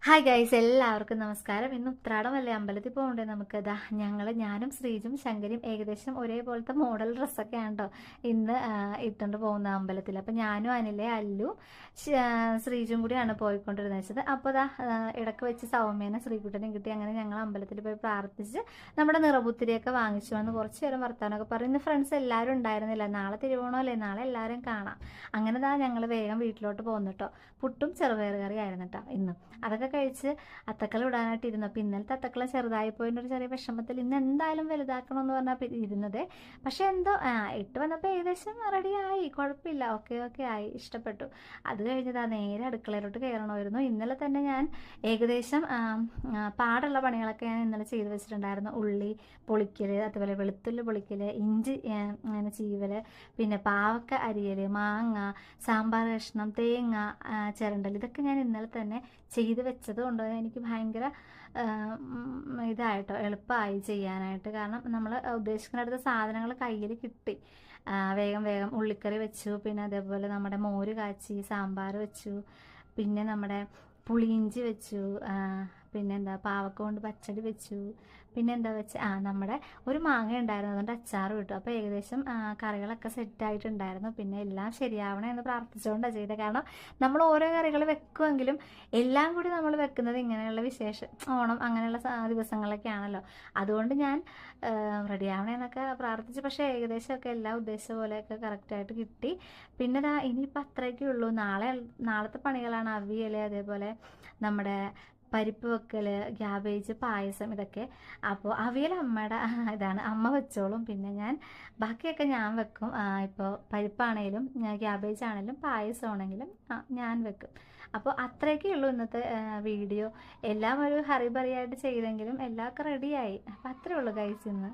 Hi guys, എല്ലാവർക്കും നമസ്കാരം. ഇന്ന് ഉത്രാടമല്ലേ, അമ്പലത്തിൽ പോകണ്ടേ നമുക്ക്. ഞാനും ശ്രീജും ശങ്കരിയും ഏകദേശം ഒരേപോലത്തെ മോഡൽ ഡ്രസ്സൊക്കെ ആണോ ഇന്ന് ഇട്ടുകൊണ്ട് പോകുന്ന അമ്പലത്തിൽ. അപ്പം ഞാനും അനിലെ അല്ലു ശ്രീജും കൂടിയാണ് പോയിക്കൊണ്ടിരുന്നത് വെച്ചത്. അപ്പോൾ ഇടയ്ക്ക് വെച്ച് സൗമ്യനെ ശ്രീകുട്ടനും കിട്ടി. അങ്ങനെ ഞങ്ങൾ അമ്പലത്തിൽ പോയി പ്രാർത്ഥിച്ച് നമ്മുടെ നിറപുത്തിരിയൊക്കെ വാങ്ങിച്ചു വന്ന് കുറച്ച് നേരം വർത്താനമൊക്കെ പറയുന്ന ഫ്രണ്ട്സ് എല്ലാവരും ഉണ്ടായിരുന്നില്ല. നാളെ തിരുവോണമല്ലേ, നാളെ എല്ലാവരും കാണാം. അങ്ങനെ ഞങ്ങൾ വേഗം വീട്ടിലോട്ട് പോകുന്നു. പുട്ടും ചെറുപയർ കറി ആയിരുന്നു കേട്ടോ ഇന്ന്. അതൊക്കെ കഴിച്ച് അത്തക്കള ഇടാനായിട്ട് ഇരുന്നു. അപ്പോൾ ഇന്നലത്തെ അത്തക്കള ചെറുതായി പോയിട്ടൊരു ചെറിയ വിഷമത്തിൽ ഇന്ന് എന്തായാലും വലുതാക്കണമെന്ന് പറഞ്ഞാൽ ഇരുന്നത്. പക്ഷെ എന്തോ ഇട്ട് വന്നപ്പോൾ ഏകദേശം റെഡിയായി, കുഴപ്പമില്ല, ഓക്കെ ആയി, ഇഷ്ടപ്പെട്ടു. അത് കഴിഞ്ഞതാ നേരെ അടുക്കളയിലോട്ട് കയറണമായിരുന്നു. ഇന്നലെ തന്നെ ഞാൻ ഏകദേശം പാടുള്ള പണികളൊക്കെ ഞാൻ ഇന്നലെ ചെയ്ത് വെച്ചിട്ടുണ്ടായിരുന്നു. ഉള്ളി പൊളിക്കൽ, അതുപോലെ വെളുത്തുള്ളി പൊളിക്കൽ, ഇഞ്ചി അങ്ങനെ ചീവൽ, പിന്നെ പാവക്ക അരിയൽ, മാങ്ങ, സാമ്പാർ കഷ്ണം, തേങ്ങ ചിരണ്ടൽ, ഇതൊക്കെ ഞാൻ ഇന്നലെ തന്നെ ചെയ്ത് വെച്ചത് കൊണ്ട് എനിക്ക് ഭയങ്കര ഇതായിട്ടോ, എളുപ്പമായി ചെയ്യാനായിട്ട്. കാരണം നമ്മൾ ഉദ്ദേശിക്കുന്നിടത്ത് സാധനങ്ങൾ കയ്യിൽ കിട്ടി. വേഗം ഉള്ളിക്കറി വെച്ചു, പിന്നെ അതേപോലെ നമ്മുടെ മോര് കാച്ചി, സാമ്പാർ വെച്ചു, പിന്നെ നമ്മുടെ പുളിയിഞ്ചി വെച്ചു, പിന്നെന്താ പാവക്ക കൊണ്ട് പച്ചടി വെച്ചു, പിന്നെന്താ വെച്ച് നമ്മുടെ ഒരു മാങ്ങ ഉണ്ടായിരുന്നു, അതുകൊണ്ട് അച്ചാർ കിട്ടും. അപ്പോൾ ഏകദേശം കറികളൊക്കെ സെറ്റായിട്ടുണ്ടായിരുന്നു. പിന്നെ എല്ലാം ശരിയാവണേ എന്ന് പ്രാർത്ഥിച്ചുകൊണ്ടാണ് ചെയ്തത്. കാരണം നമ്മൾ ഓരോ കറികൾ വെക്കുമെങ്കിലും എല്ലാം കൂടി നമ്മൾ വെക്കുന്നത് ഇങ്ങനെയുള്ള ഓണം അങ്ങനെയുള്ള ദിവസങ്ങളൊക്കെ ആണല്ലോ. അതുകൊണ്ട് ഞാൻ റെഡിയാവണേ എന്നൊക്കെ പ്രാർത്ഥിച്ചു. പക്ഷേ ഏകദേശമൊക്കെ എല്ലാം ഉദ്ദേശിച്ച പോലെയൊക്കെ കറക്റ്റായിട്ട് കിട്ടി. പിന്നെ ഇനിയിപ്പോൾ അത്രയൊക്കെ ഉള്ളൂ. നാളത്തെ പണികളാണ് അവിയൽ, അതേപോലെ നമ്മുടെ പരിപ്പ് വെക്കൽ, ക്യാബേജ്, പായസം, ഇതൊക്കെ. അപ്പോൾ അവിയൽ അമ്മയുടെ ഇതാണ്, അമ്മ വെച്ചോളും. പിന്നെ ബാക്കിയൊക്കെ ഞാൻ വെക്കും. ഇപ്പോൾ പരിപ്പാണേലും ക്യാബേജ് ആണെങ്കിലും പായസമാണെങ്കിലും ഞാൻ വെക്കും. അപ്പോൾ അത്രയൊക്കെ ഉള്ളൂ ഇന്നത്തെ വീഡിയോ. എല്ലാം ഒരു ഹറിബറിയായിട്ട് ചെയ്തെങ്കിലും എല്ലാം ഒക്കെ റെഡിയായി. അപ്പോൾ അത്രേ ഉള്ളൂ ഗൈസ് ഇന്ന്.